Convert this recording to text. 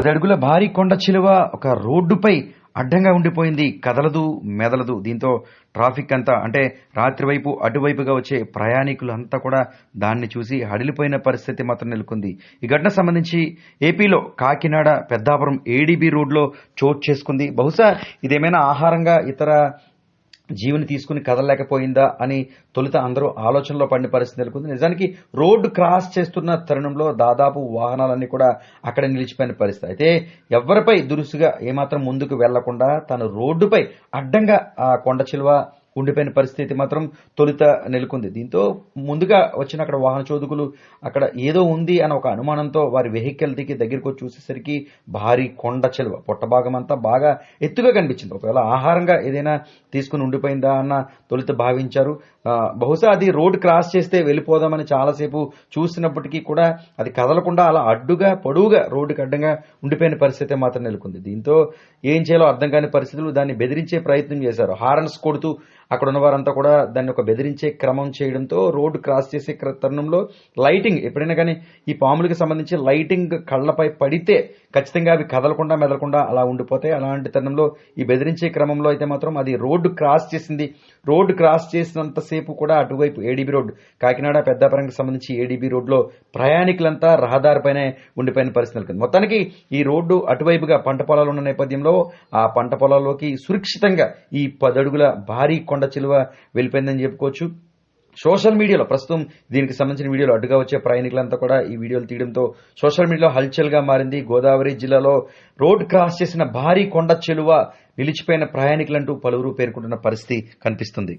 10 అడుగుల భారీ కొండ చిలువ ఒక రోడ్డుపై అడ్డంగా ఉండిపోయింది. కదలదు, మెదలదు. దీంతో ట్రాఫిక్ అంతా అంటే రాత్రి వైపు అటువైపుగా వచ్చే ప్రయాణికులంతా కూడా దాన్ని చూసి హడిలిపోయిన పరిస్థితి మాత్రం నెలకొంది. ఈ ఘటన సంబంధించి ఏపీలో కాకినాడ పెద్దాపురం ఏడీబీ రోడ్లో చోటు చేసుకుంది. బహుశా ఇదేమైనా ఆహారంగా ఇతర జీవుని తీసుకుని కదలలేకపోయిందా అని తొలుత అందరూ ఆలోచనలో పడిన పరిస్థితి నెలకొంది. నిజానికి రోడ్డు క్రాస్ చేస్తున్న తరుణంలో దాదాపు వాహనాలన్నీ కూడా అక్కడ నిలిచిపోయిన పరిస్థితి. అయితే ఎవరిపై దురుసుగా ఏమాత్రం ముందుకు వెళ్లకుండా తను రోడ్డుపై అడ్డంగా ఆ కొండ చిలువ ఉండిపోయిన పరిస్థితి మాత్రం తొలుత నెలకొంది. దీంతో ముందుగా వచ్చిన అక్కడ వాహన చోదకులు అక్కడ ఏదో ఉంది అన్న ఒక అనుమానంతో వారి వెహికల్ దిగి దగ్గరికి వచ్చి చూసేసరికి భారీ కొండ చిలువ పొట్టభాగం అంతా బాగా ఎత్తుగా కనిపించింది. ఒకవేళ ఆహారంగా ఏదైనా తీసుకుని ఉండిపోయిందా అన్న తొలుత భావించారు. బహుశా అది రోడ్డు క్రాస్ చేస్తే వెళ్ళిపోదామని చాలాసేపు చూసినప్పటికీ కూడా అది కదలకుండా అలా అడ్డుగా పొడవుగా రోడ్డుకి అడ్డంగా ఉండిపోయిన పరిస్థితి మాత్రం నెలకొంది. దీంతో ఏం చేయాలో అర్థం కాని పరిస్థితులు దాన్ని బెదిరించే ప్రయత్నం చేశారు. హారన్స్ కొడుతూ అక్కడ ఉన్న వారంతా కూడా దాన్ని ఒక బెదిరించే క్రమం చేయడంతో రోడ్డు క్రాస్ చేసే తరుణంలో లైటింగ్ ఎప్పుడైనా కానీ ఈ పాములకు సంబంధించి లైటింగ్ కళ్లపై పడితే ఖచ్చితంగా అవి కదలకుండా మెదలకుండా అలా ఉండిపోతాయి. అలాంటి తరుణంలో ఈ బెదిరించే క్రమంలో అయితే మాత్రం అది రోడ్డు క్రాస్ చేసింది. రోడ్డు క్రాస్ చేసినంతసేపు కూడా అటువైపు ఏడీబీ రోడ్డు కాకినాడ పెద్దాపురంకి సంబంధించి ఏడీబీ రోడ్లో ప్రయాణికులంతా రహదారిపైనే ఉండిపోయిన పరిస్థితి నెలకొంది. మొత్తానికి ఈ రోడ్డు అటువైపుగా పంట పొలాలు ఉన్న నేపథ్యంలో ఆ పంట పొలాల్లోకి సురక్షితంగా ఈ 10 అడుగుల భారీ కొండ చిలువ వెళ్ళిపోయిందని చెప్పుకోవచ్చు. సోషల్ మీడియాలో ప్రస్తుతం దీనికి సంబంధించిన వీడియోలు అడ్డుగా వచ్చే ప్రయాణికులంతా కూడా ఈ వీడియోలు తీయడంతో సోషల్ మీడియాలో హల్చల్గా మారింది. గోదావరి జిల్లాలో రోడ్ క్రాస్ చేసిన భారీ కొండ చిలువ నిలిచిపోయిన ప్రయాణికులంటూ పలువురు పేర్కొంటున్న పరిస్థితి కనిపిస్తుంది.